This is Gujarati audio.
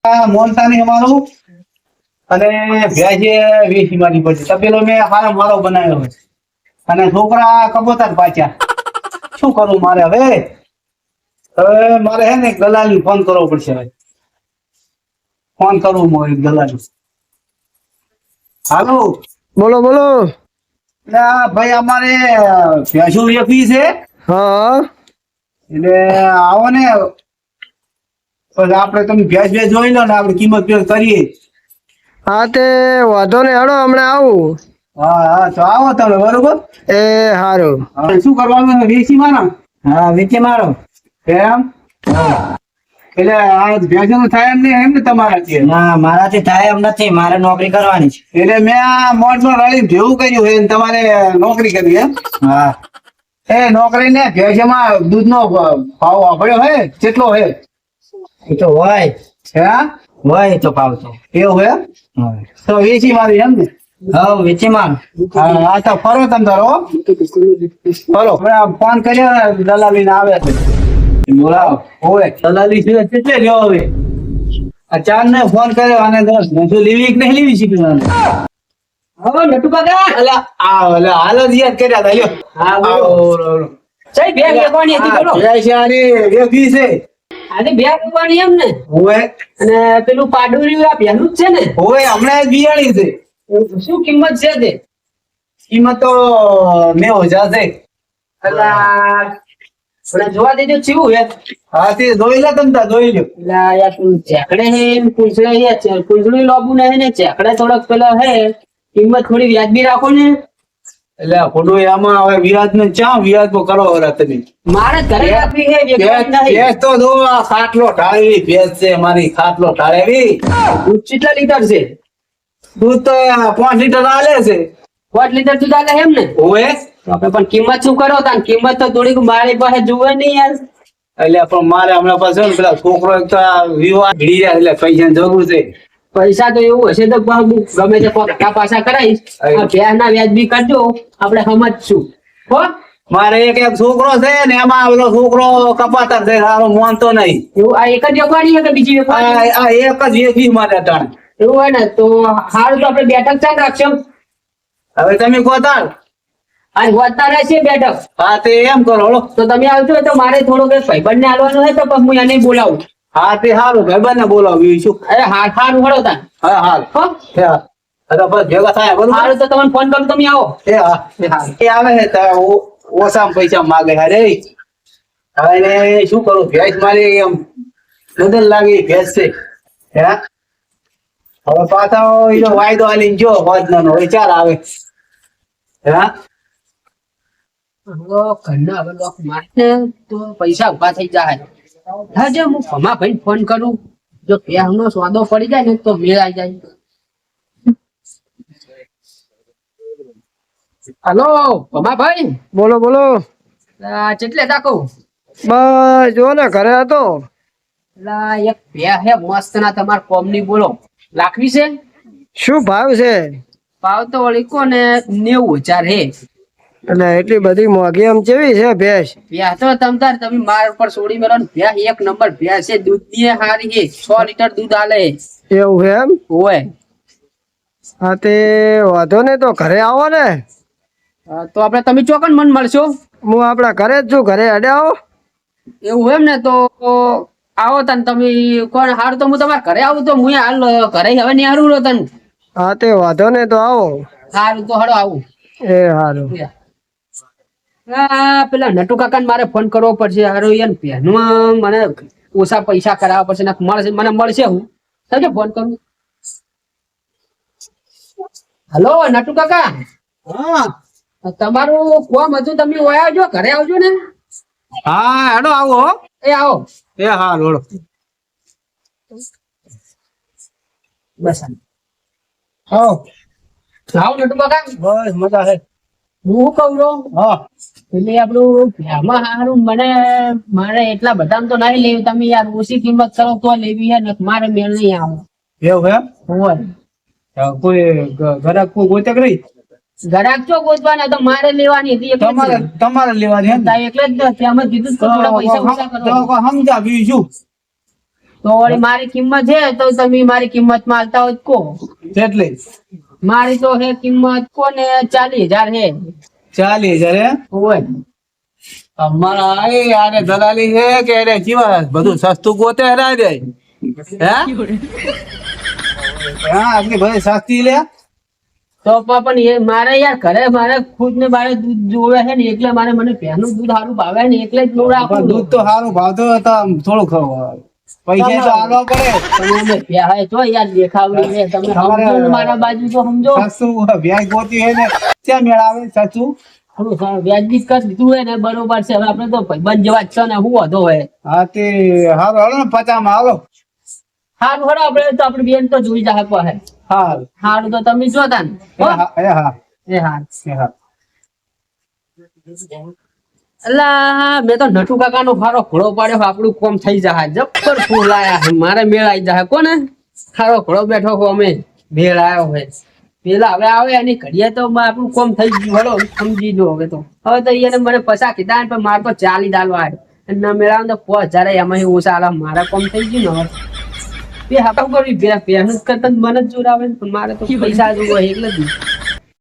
મોનતા નહીં અમારું અને ભેજે વેચી મારી પડશે તપેલો મેં હારો મારો બનાવ્યો છે અને છોકરા કબૂતર પાછા શું કરું મારે હવે મારે હે ને દલાલી ફોન કરવો પડશે હવે ફોન કરવું મારે દલાલી હાલો બોલો બોલો. એટલે ભાઈ અમારે ભેંસું વેચવી છે હા એટલે આવો ને પછી આપણે તમે ભેંસ જોઈ લો ને આપણે કિંમત કરીએ. હા તે વાંધો ને હેડો હમણાં આવું. હા હા તો આવો તમે બરોબર. એ સારું. શું કરવાનું વેચી મારો? હા વેચી મારો એમ એટલે આ ભેંસનું થાય એમ નહીં એમ ને તમારાથી? ના મારાથી થાય એમ નથી, મારે નોકરી કરવાની છે. એટલે મેં આ મોઢમાં રળી જેવું કર્યું છે તમારે નોકરી કરવી એમ? હા એ નોકરી ને ભેંસમાં દૂધનો ભાવ વાપર્યો હે કેટલો હે? એ તો હોય હે હોય તો ભાવ તો એવું હે તો વેચી મારી એમ ને? હા વેચી માર. હા તો ફરો તમ તારો ફરો ફોન કર્યો ને દલાલી ને આવે છે બોલાવો. હોય દલાલી છે કેટલે રહ્યો હવે આ ચાર ને ફોન કર્યો અને 10 શું લેવી કે નહીં લેવી શીખવાનું? હવે નટુ કાકા અલા હાલ જ યાદ કર્યા હતા લ્યો. હા બોલો. બોલો સહી બે લેવાની હતી બોલો. વેચી છે આને બે લેવાની એમ ને હોય અને પેલું પાડુરિયું આ બેનું જ છે ને હોય હમણાં જ બિયાણી છે. શું કિંમત છે તે? કિંમત તો 90,000 છે. અલા પણ જોવા દેજો કેવું હે. હા તે જોઈ લે તમ તાર જોઈ લ્યો. અલા યાર તું ચેકડે હે પૂંછડે હે પૂંછડું લોબુ ને હે ને ચેકડે થોડોક પેલો હે કિંમત થોડી વ્યાજબી રાખો ને. એટલે ખોટું આમાં હવે વ્યાજ ને ચા વ્યાજ તો કરો હવે તમે. મારે ઘરે રાખવી હે વેચવાની નહીં. ભેંસ તો જો આ ખાટલો ઢાળેવી ભેંસ છે મારી ખાટલો ઢાળેવી. દૂધ કેટલા લીટર છે? દૂધ તો 5 લીટર આલે છે. 5 લીટર દૂધ આલે એમ ને? હોય તો આપણે પણ કિંમત શું કરો તા? કિંમત તો થોડીક મારી પાસે જુએ નહીં યાર. એટલે પણ મારે હમણાં પાસે ને પેલા છોકરો એક તો આ વિવાહ ભીડી રહ્યા એટલે પૈસાની જરૂર છે. પૈસા તો એવું હશે તો હું ગમે તે પગા પાછા કરાવીશ. આ ભેંસના વ્યાજબી કરજો આપણે સમજશું હો. મારે એક છોકરો છે ને એમાં પેલો છોકરો કપાતર છે સારો માનતો નહીં. એવું આ એક જ વેપારી છે કે બીજી વેપારી? આ એક જ વેચી મારે અટાણે. એવું હોય ને તો હાલ તો આપણે બેઠક ચાલ રાખશો. હવે તમે કહો તાર. આ વધતા રહેશે બેઠક. હા તે એમ કરો હળો. તો તમે આવજો તો મારે થોડુંક ભાઈબંધ ને આલવાનું હોય તો પછી હું એને બોલાવું. હા તે સારું ભાઈબંધ ને બોલાવ્યું શું. અરે હા સારું હળો તાન હા હા હો. બસ ભેગા થાય બરોબર. સારું તો તમને ફોન કરું તમે આવો. એ હા એ આવે છે તો ઓછામાં પૈસા માગે હારે. હવે એને શું કરું ભેંસ મારી એમ બદલ લાગી ભેંસ છે હે. હવે પાછા એનો વાયદો આલીને જો વાદનો એ ચાલ આવે હે. ઘરના હવે લોક મારશે તો પૈસા ઉભા થઈ જાય. હા જો હું ભમા ભાઈ ફોન કરું જો ભેંસનો સ્વાદો પડી જાય ને તો મેળ આવી જાય. હલો ભમા ભાઈ બોલો બોલો. ચેટલે તાકો? બસ જો ને ઘરે હતો. લા એક ભેંસ હે મસ્ત ના તમાર કોમની બોલો રાખવી છે? શું ભાવ છે? ભાવ તો વળી કોને 90,000 હે. એટલે એટલી બધી મોંઘી આમ કેવી છે ભેંસ? ભેંસ તો તમતાર તમે માર ઉપર છોડી મેલો ને ભેંસ એક નંબર ભેંસ છે. દૂધ ની હારી છે 6 લીટર દૂધ આલે. એવું છે એમ? હોય હા તે વાંધો ને તો ઘરે આવો ને. તો આપણે તમે ચોકન મન મળશો? હું આપણા ઘરે જ છું, ઘરે અડે આવો. એવું એમ ને તો આવો તને તમે કોણ હારું તો હું તમારા ઘરે આવું તો હું હાલ ઘરે હવે નહીં હારું રો તને. હા તે વાંધો ને તો આવો. હારું તો હળો આવું. એ સારું. પેલા નટુ કાકા મારે ફોન કરવો પડશે. હારું યાર ભેનું મને ઓછા પૈસા કરાવવા પડશે ને મળશે મને મળશે. હું સમજો ફોન કરું. હલો નટુ કાકા. હા તમારું કોમ હતું તમે ઓય આવજો ઘરે આવજો ને. હા હેડો આવો હો. એ આવો એ હા રોડો. બસ આવો આવો નટુ કાકા. બસ મજા છે. હું કહું છું હા એટલે આપણું આમાં હારું મને મારે એટલા બધા તો નહીં લેવી. તમે યાર ઓછી કિંમત કરો તો લેવી યાર મારે મેળ નહીં આવે. એવું એમ? હોય કોઈ ઘરાક કોઈ ગોતે કરી ઘરાક ચો ગોતવાના તો મારે લેવાની હતી એટલે તમારે તમારે લેવાની એમ? એટલે જ ત્યાં કીધું કે થોડા પૈસા ઓછા કરો. સમજાવ્યું શું તો વળી મારી કિંમત છે તો તમે મારી કિંમત માં આવતા હોય તો કહો. કેટલી મારી તો હે કિંમત કોને 40,000 હે. 40,000 હે? હોય અમારા એ આને દલાલી છે કે એને જીવા બધું સસ્તું ગોતે હરાય દે હે હા આટલી બધી સસ્તી લે તો પણ એ મારે યાર ઘરે મારે ખુદ ને બારે દૂધ જોવે છે ને એટલે મારે મને પહેલું દૂધ સારું ભાવે ને એટલે જ દૂધ પણ રાખું. દૂધ તો સારું ભાવતો તો આમ થોડું ખવાય પૈસા તો આલવા પડે તમે પ્યાહાય તો યાર દેખાવડી છે તમે સમજો ને મારા બાજુ તો સમજો. સસ્તું વ્યાજ ગોતી હોય ને ક્યાં મેળ આવે સસ્તું થોડું સારું વ્યાજબી કરી દીધું હોય ને બરોબર છે. હવે આપણે તો ભાઈબંધ જેવા જ છે ને શું વાંધો હોય. હા તે હારું હાલો ને 50 માં હાલો સારું હળો આપણે તો આપણી બેન તો જોઈ જાય પાસે. હારું સારું તો તમે જોતા ને હો? એ હા એ હા એ હા અલા મેં તો નટુ કાકા નો ખારો ઘોડો પાડ્યો આપણું કોમ થઈ જાય જબ્બર ફૂલ આયા છે. મારે મેળ આવી જાય કોને ખારો ઘોડો બેઠો હો અમે મેળ આવ્યો હોય પેલા હવે આવે એની ઘડીએ તો આપણું કોમ થઈ ગયું હળો સમજી લો હવે તો એને મને પૈસા કીધા ને પણ મારે તો 40 ડાલવા અને ના મેળાવે તો 5,000 એમાં ઓછા આલા મારા કોમ થઈ ગયું ને હવે બે હાથો કરવી બે પહેલું કરતા મને જ જોડાવે ને પણ મારે તો પૈસા જોવો એટલે જ